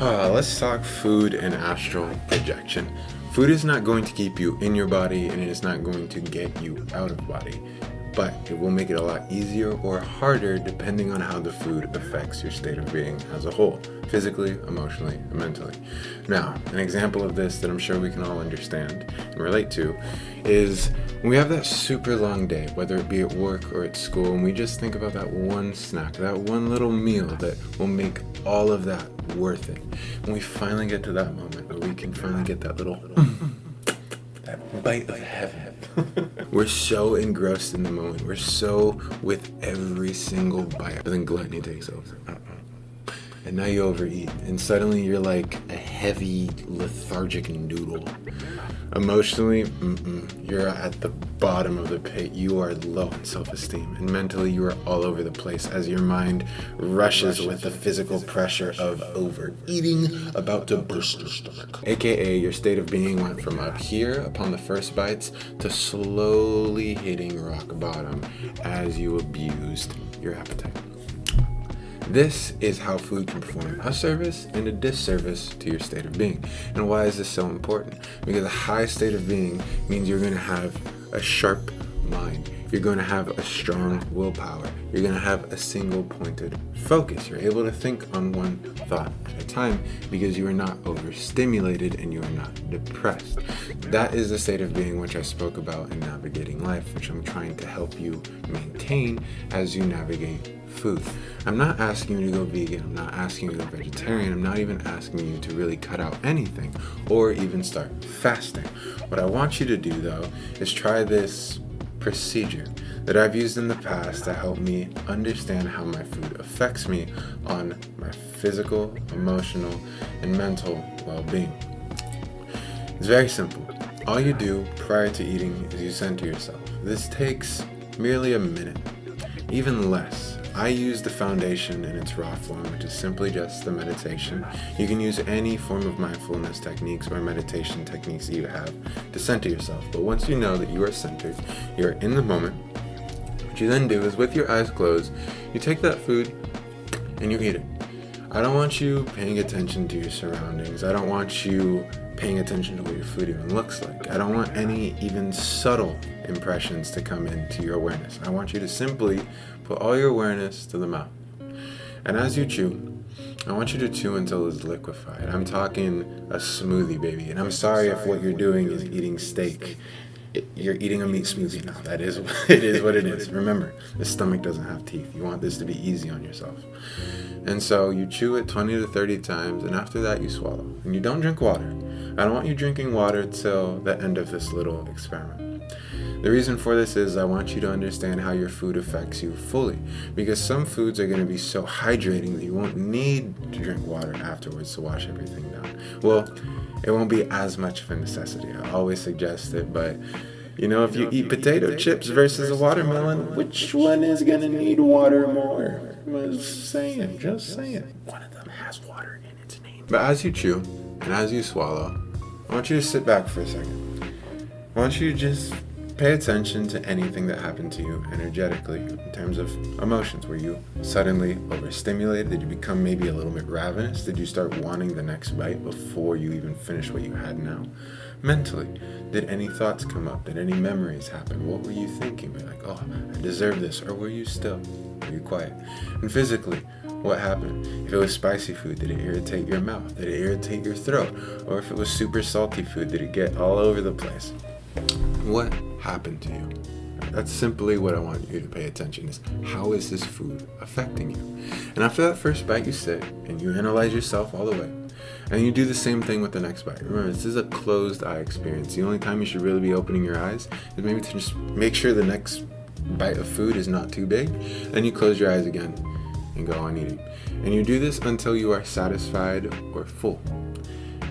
Let's talk food and astral projection. Food is not going to keep you in your body, and it is not going to get you out of body, but it will make it a lot easier or harder depending on how the food affects your state of being as a whole, physically, emotionally, and mentally. Now, an example of this that I'm sure we can all understand and relate to is when we have that super long day, whether it be at work or at school, and we just think about that one snack, that one little meal that will make all of that worth it. When we finally get to that moment where we can finally get that little that bite of heaven. We're so engrossed in the moment. We're so with every single bite. But then gluttony takes over. And now you overeat. And suddenly you're like a heavy, lethargic noodle. Emotionally, you're at the bottom of the pit. You are low in self-esteem. And mentally, you are all over the place as your mind rushes with the physical pressure of overeating, about to burst your stomach. AKA, your state of being went from up here upon the first bites to slowly hitting rock bottom as you abused your appetite. This is how food can perform a service and a disservice to your state of being. And why is this so important? Because a high state of being means you're going to have a sharp mind. You're going to have a strong willpower. You're going to have a single pointed focus. You're able to think on one thought at a time because you are not overstimulated and you are not depressed. That is the state of being which I spoke about in Navigating Life, which I'm trying to help you maintain as you navigate food. I'm not asking you to go vegan. I'm not asking you to go vegetarian. I'm not even asking you to really cut out anything or even start fasting. What I want you to do, though, is try this procedure that I've used in the past to help me understand how my food affects me on my physical, emotional, and mental well-being. It's very simple. All you do prior to eating is you center yourself. This takes merely a minute, even less. I use the foundation in its raw form, which is simply just the meditation. You can use any form of mindfulness techniques or meditation techniques that you have to center yourself. But once you know that you are centered, you're in the moment, what you then do is with your eyes closed, you take that food and you eat it. I don't want you paying attention to your surroundings. I don't want you paying attention to what your food even looks like. I don't want any even subtle impressions to come into your awareness. I want you to simply put all your awareness to the mouth. And as you chew, I want you to chew until it's liquefied. I'm talking a smoothie, baby. And I'm sorry if what you're doing is eating steak. You're eating a meat smoothie now. It is what it is. Remember, the stomach doesn't have teeth. You want this to be easy on yourself. And so you chew it 20 to 30 times, and after that you swallow. And you don't drink water. I don't want you drinking water till the end of this little experiment. The reason for this is I want you to understand how your food affects you fully, because some foods are going to be so hydrating that you won't need to drink water afterwards to wash everything down. Well, it won't be as much of a necessity. I always suggest it, but if you eat potato chips versus a watermelon, which one is going to need water more? Just saying. One of them has water in its name. But as you chew and as you swallow, I want you to sit back for a second. I want you to just pay attention to anything that happened to you energetically in terms of emotions. Were you suddenly overstimulated? Did you become maybe a little bit ravenous? Did you start wanting the next bite before you even finish what you had now? Mentally, did any thoughts come up? Did any memories happen? What were you thinking? Were you like, oh, I deserve this? Or were you still? Were you quiet? And physically, what happened? If it was spicy food, did it irritate your mouth? Did it irritate your throat? Or if it was super salty food, did it get all over the place? What happened to you? That's simply what I want you to pay attention is how is this food affecting you? And after that first bite, you sit and you analyze yourself all the way. And you do the same thing with the next bite. Remember, this is a closed eye experience. The only time you should really be opening your eyes is maybe to just make sure the next bite of food is not too big. Then you close your eyes again and go on eating. And you do this until you are satisfied or full.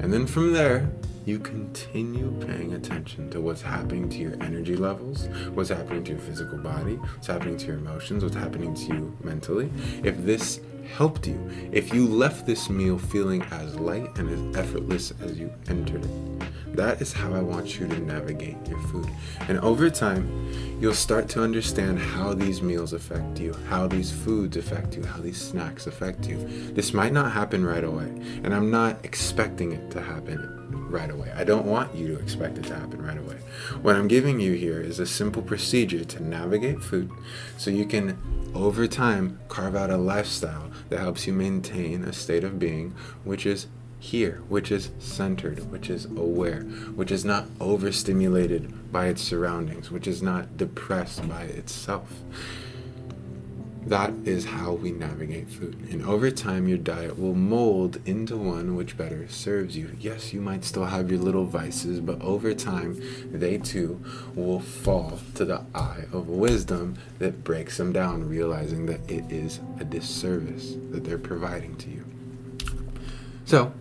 And then from there, you continue paying attention to what's happening to your energy levels, what's happening to your physical body, what's happening to your emotions, what's happening to you mentally. If this helped you if you left this meal feeling as light and as effortless as you entered it. That is how I want you to navigate your food. And over time, you'll start to understand how these meals affect you, how these foods affect you, how these snacks affect you. This might not happen right away, and I'm not expecting it to happen right away. I don't want you to expect it to happen right away. What I'm giving you here is a simple procedure to navigate food so you can, over time, carve out a lifestyle that helps you maintain a state of being which is here, which is centered, which is aware, which is not overstimulated by its surroundings, which is not depressed by itself. That is how we navigate food. And over time, your diet will mold into one which better serves you. Yes, you might still have your little vices, but over time, they too will fall to the eye of wisdom that breaks them down, realizing that it is a disservice that they're providing to you. So,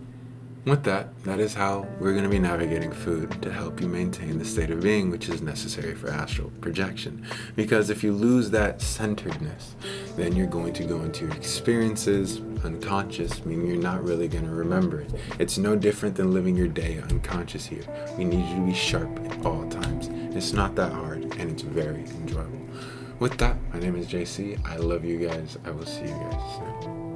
with that is how we're going to be navigating food to help you maintain the state of being which is necessary for astral projection. Because if you lose that centeredness, then you're going to go into your experiences unconscious, meaning you're not really going to remember it. It's no different than living your day unconscious here. We need you to be sharp at all times. It's not that hard, and it's very enjoyable. With that, my name is JC. I love you guys. I will see you guys soon.